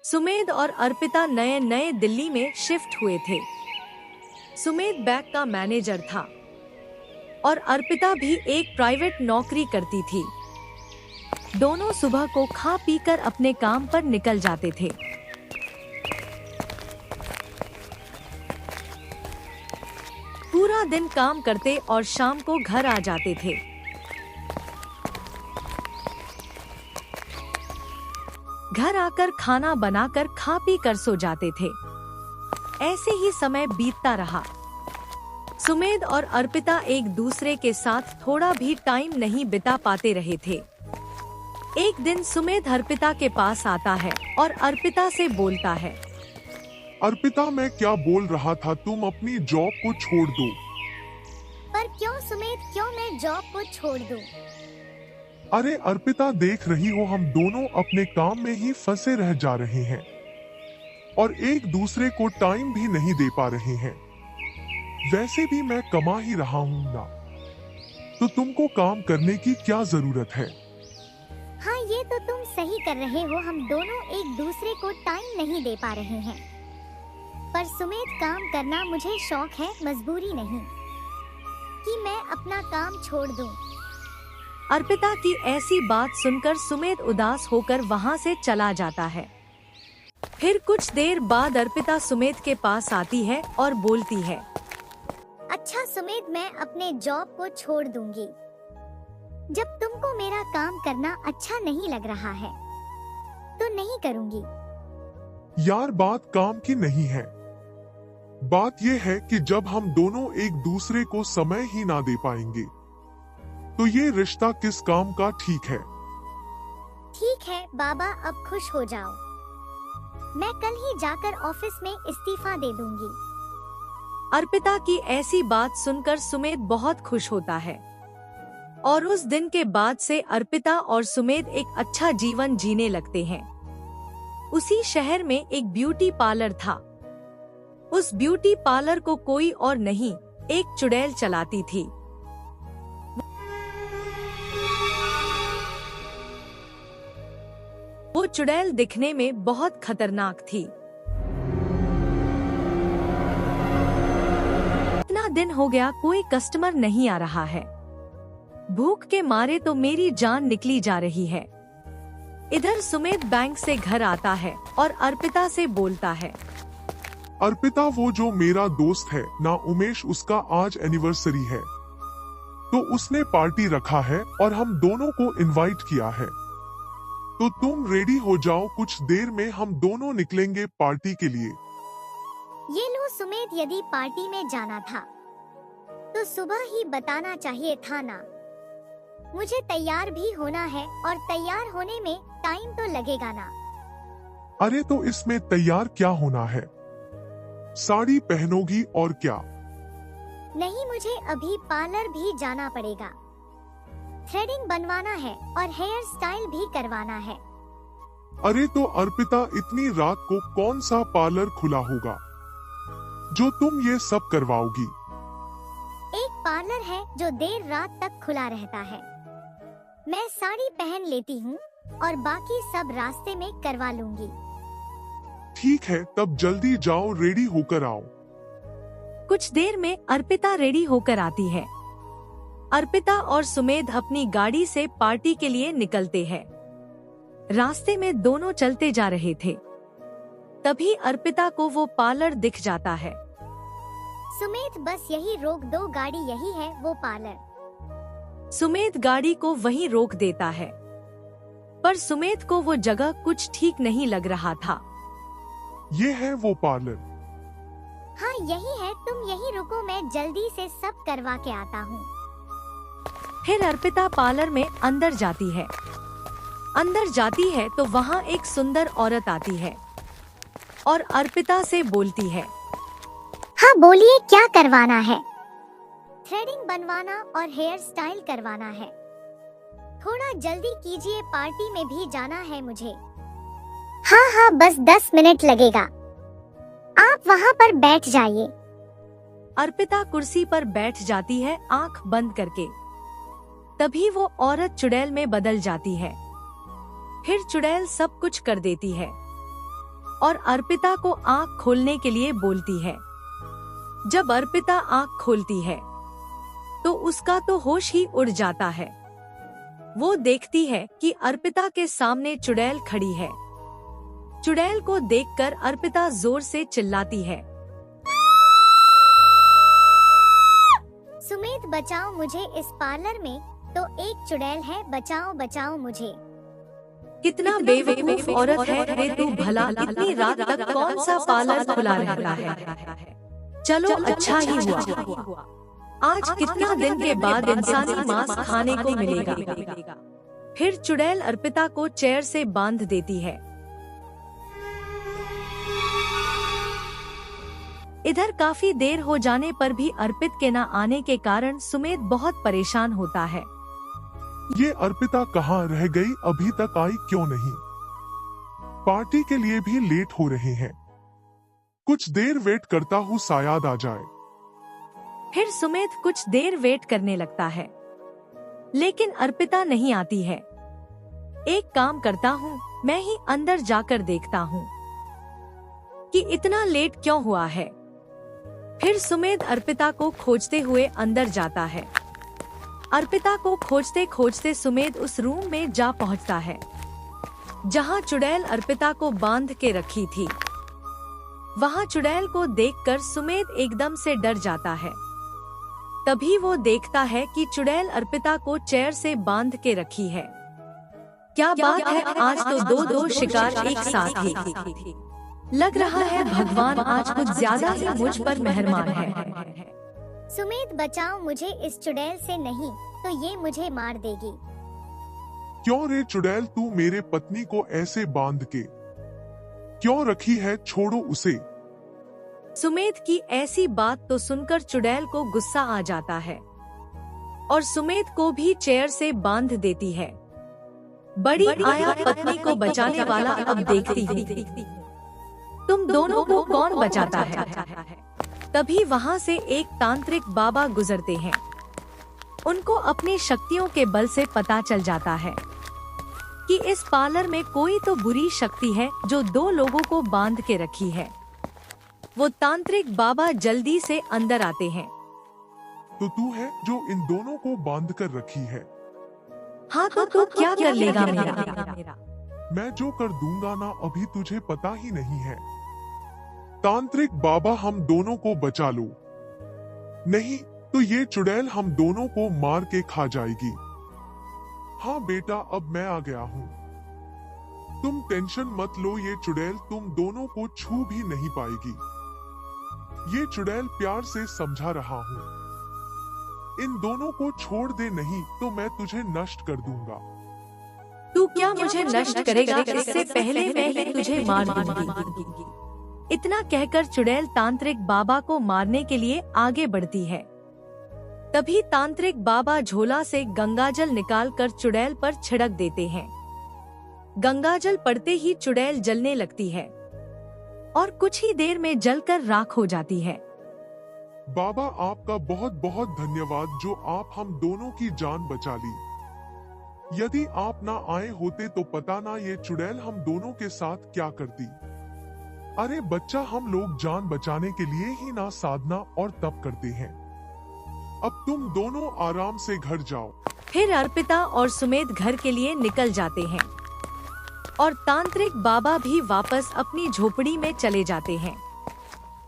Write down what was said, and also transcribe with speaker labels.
Speaker 1: सुमेध और अर्पिता नए नए दिल्ली में शिफ्ट हुए थे। सुमेध बैंक का मैनेजर था और अर्पिता भी एक प्राइवेट नौकरी करती थी। दोनों सुबह को खा पीकर अपने काम पर निकल जाते थे। पूरा दिन काम करते और शाम को घर आ जाते थे। घर आकर खाना बनाकर खा पी कर सो जाते थे। ऐसे ही समय बीतता रहा। सुमेध और अर्पिता एक दूसरे के साथ थोड़ा भी टाइम नहीं बिता पाते रहे थे। एक दिन सुमेध अर्पिता के पास आता है और अर्पिता से बोलता है,
Speaker 2: अर्पिता, मैं क्या बोल रहा था, तुम अपनी जॉब को छोड़ दो।
Speaker 3: पर क्यों सुमेध, क्यों मैं जॉब को छोड़ दूं?
Speaker 2: अरे अर्पिता, देख रही हो हम दोनों अपने काम में ही फंसे रह जा रहे हैं और एक दूसरे को टाइम भी नहीं दे पा रहे हैं। वैसे भी मैं कमा ही रहा हूँ ना, तो तुमको काम करने की क्या जरूरत है?
Speaker 3: हाँ, ये तो तुम सही कर रहे हो, हम दोनों एक दूसरे को टाइम नहीं दे पा रहे हैं। पर सुमेध, काम करना मुझे शौक है, मजबूरी नहीं कि मैं अपना काम छोड़ दूं।
Speaker 1: अर्पिता की ऐसी बात सुनकर सुमेध उदास होकर वहाँ से चला जाता है। फिर कुछ देर बाद अर्पिता सुमेध के पास आती है और बोलती है,
Speaker 3: अच्छा सुमेध, मैं अपने जॉब को छोड़ दूंगी। जब तुमको मेरा काम करना अच्छा नहीं लग रहा है तो नहीं करूंगी।
Speaker 2: यार, बात काम की नहीं है। बात ये है कि जब हम दोनों एक दूसरे को समय ही ना दे पाएंगे तो ये रिश्ता किस काम का? ठीक है।
Speaker 3: ठीक है बाबा, अब खुश हो जाओ। मैं कल ही जाकर ऑफिस में इस्तीफा दे दूंगी।
Speaker 1: अर्पिता की ऐसी बात सुनकर सुमेध बहुत खुश होता है और उस दिन के बाद से अर्पिता और सुमेध एक अच्छा जीवन जीने लगते हैं। उसी शहर में एक ब्यूटी पार्लर था। उस ब्यूटी पार्लर को कोई और नहीं, एक चुड़ैल चलाती थी। वो चुड़ैल दिखने में बहुत खतरनाक थी। इतना दिन हो गया कोई कस्टमर नहीं आ रहा है। भूख के मारे तो मेरी जान निकली जा रही है। इधर सुमेध बैंक से घर आता है और अर्पिता से बोलता है,
Speaker 2: अर्पिता, वो जो मेरा दोस्त है ना उमेश, उसका आज एनिवर्सरी है तो उसने पार्टी रखा है और हम दोनों को इनवाइट किया है। तो तुम रेडी हो जाओ, कुछ देर में हम दोनों निकलेंगे पार्टी के लिए।
Speaker 3: ये लो सुमेध, यदि पार्टी में जाना था तो सुबह ही बताना चाहिए था ना। मुझे तैयार भी होना है और तैयार होने में टाइम तो लगेगा ना।
Speaker 2: अरे तो इसमें तैयार क्या होना है? साड़ी पहनोगी और क्या?
Speaker 3: नहीं, मुझे अभी पार्लर भी जाना पड़ेगा। थ्रेडिंग बनवाना है और हेयर स्टाइल भी करवाना है।
Speaker 2: अरे तो अर्पिता, इतनी रात को कौन सा पार्लर खुला होगा जो तुम ये सब करवाओगी?
Speaker 3: एक पार्लर है जो देर रात तक खुला रहता है। मैं साड़ी पहन लेती हूँ और बाकी सब रास्ते में करवा लूंगी।
Speaker 2: ठीक है, तब जल्दी जाओ, रेडी होकर आओ।
Speaker 1: कुछ देर में अर्पिता रेडी होकर आती है। अर्पिता और सुमेध अपनी गाड़ी से पार्टी के लिए निकलते हैं। रास्ते में दोनों चलते जा रहे थे। तभी अर्पिता को वो पार्लर दिख जाता है।
Speaker 3: सुमेध, बस यही रोक दो, गाड़ी यही है वो पार्लर।
Speaker 1: सुमेध गाड़ी को वहीं रोक देता है, पर सुमेध को वो जगह कुछ ठीक नहीं लग रहा था।
Speaker 2: ये है वो पार्लर?
Speaker 3: हाँ यही है, तुम यही रुको, मैं जल्दी से सब करवा के आता हूँ।
Speaker 1: फिर अर्पिता पार्लर में अंदर जाती है। अंदर जाती है तो वहाँ एक सुंदर औरत आती है और अर्पिता से बोलती है,
Speaker 3: हाँ बोलिए, क्या करवाना है? थ्रेडिंग बनवाना और हेयर स्टाइल करवाना है। थोड़ा जल्दी कीजिए, पार्टी में भी जाना है मुझे। हाँ हाँ, बस 10 मिनट लगेगा, आप वहाँ पर बैठ जाइए।
Speaker 1: अर्पिता कुर्सी पर बैठ जाती है आंख बंद करके। तभी वो औरत चुड़ैल में बदल जाती है। फिर चुड़ैल सब कुछ कर देती है। और अर्पिता को आँख खोलने के लिए बोलती है। जब अर्पिता आँख खोलती है तो उसका तो होश ही उड़ जाता है। वो देखती है कि अर्पिता के सामने चुड़ैल खड़ी है। चुड़ैल को देखकर अर्पिता जोर से चिल्लाती है,
Speaker 3: सुमेध बचाओ मुझे, इस पार्लर में तो एक चुड़ैल है, बचाओ बचाओ मुझे।
Speaker 1: कितना बेवकूफ औरत है रे तू, भला इतनी रात तक कौन सा पार्लर खुला रहता है। चलो अच्छा ही हुआ, आज कितना दिन के बाद इंसानी मांस खाने को मिलेगा। फिर चुड़ैल अर्पिता को चेयर से बांध देती है। इधर काफी देर हो जाने पर भी अर्पित के न आने के कारण सुमेध बहुत परेशान होता है।
Speaker 2: ये अर्पिता कहाँ रह गई, अभी तक आई क्यों नहीं? पार्टी के लिए भी लेट हो रहे हैं। कुछ देर वेट करता हूँ, शायद आ जाए।
Speaker 1: फिर सुमेध कुछ देर वेट करने लगता है, लेकिन अर्पिता नहीं आती है। एक काम करता हूँ, मैं ही अंदर जाकर देखता हूँ कि इतना लेट क्यों हुआ है। फिर सुमेध अर्पिता को खोजते हुए अंदर जाता है। अर्पिता को खोजते खोजते सुमेध उस रूम में जा पहुंचता है जहां चुड़ैल अर्पिता को बांध के रखी थी। वहां चुड़ैल को देखकर सुमेध एकदम से डर जाता है। तभी वो देखता है कि चुड़ैल अर्पिता को चेयर से बांध के रखी है। क्या बात है, आज तो दो शिकार एक साथ ही। लग रहा है भगवान आज कुछ ज्यादा ही मुझ पर मेहरबान है।
Speaker 3: सुमेध बचाओ मुझे, इस चुड़ैल से नहीं तो ये मुझे मार देगी।
Speaker 2: क्यों रे चुड़ैल, तू मेरे पत्नी को ऐसे बांध के क्यों रखी है, छोड़ो उसे।
Speaker 1: सुमेध की ऐसी बात तो सुनकर चुड़ैल को गुस्सा आ जाता है और सुमेध को भी चेयर से बांध देती है। बड़ी आया पत्नी को बचाने वाला, अब देखती हूँ तुम दोनों को कौन बचाता है। तभी वहाँ से एक तांत्रिक बाबा गुजरते हैं। उनको अपनी शक्तियों के बल से पता चल जाता है कि इस पार्लर में कोई तो बुरी शक्ति है जो दो लोगों को बांध के रखी है। वो तांत्रिक बाबा जल्दी से अंदर आते हैं।
Speaker 2: तो तू है जो इन दोनों को बांध कर रखी है?
Speaker 1: हाँ तो तू क्या कर लेगा मेरा?
Speaker 2: मैं जो कर दूंगा ना, अभी तुझे पता ही नहीं है। तांत्रिक बाबा, हम दोनों को बचा लो, नहीं तो ये चुड़ैल हम दोनों को मार के खा जाएगी। हाँ बेटा, अब मैं आ गया हूँ, तुम टेंशन मत लो, ये चुड़ैल तुम दोनों को छू भी नहीं पाएगी। ये चुड़ैल प्यार से समझा रहा हूँ, इन दोनों को छोड़ दे, नहीं तो मैं तुझे नष्ट कर दूंगा।
Speaker 1: तू क्या मुझे नष्ट करेगा? इससे पहले मैं ही तुझे मार दूंगी। इतना कहकर चुड़ैल तांत्रिक बाबा को मारने के लिए आगे बढ़ती है। तभी तांत्रिक बाबा झोला से गंगाजल निकालकर चुड़ैल पर छिड़क देते हैं। गंगाजल पड़ते ही चुड़ैल जलने लगती है और कुछ ही देर में जलकर राख हो जाती है।
Speaker 2: बाबा, आपका बहुत बहुत धन्यवाद जो आप हम दोनों की जान बचा ली। यदि आप ना आए होते तो पता ना ये चुड़ैल हम दोनों के साथ क्या करती। अरे बच्चा, हम लोग जान बचाने के लिए ही ना साधना और तप करते हैं। अब तुम दोनों आराम से घर जाओ।
Speaker 1: फिर अर्पिता और सुमेध घर के लिए निकल जाते हैं और तांत्रिक बाबा भी वापस अपनी झोपड़ी में चले जाते हैं।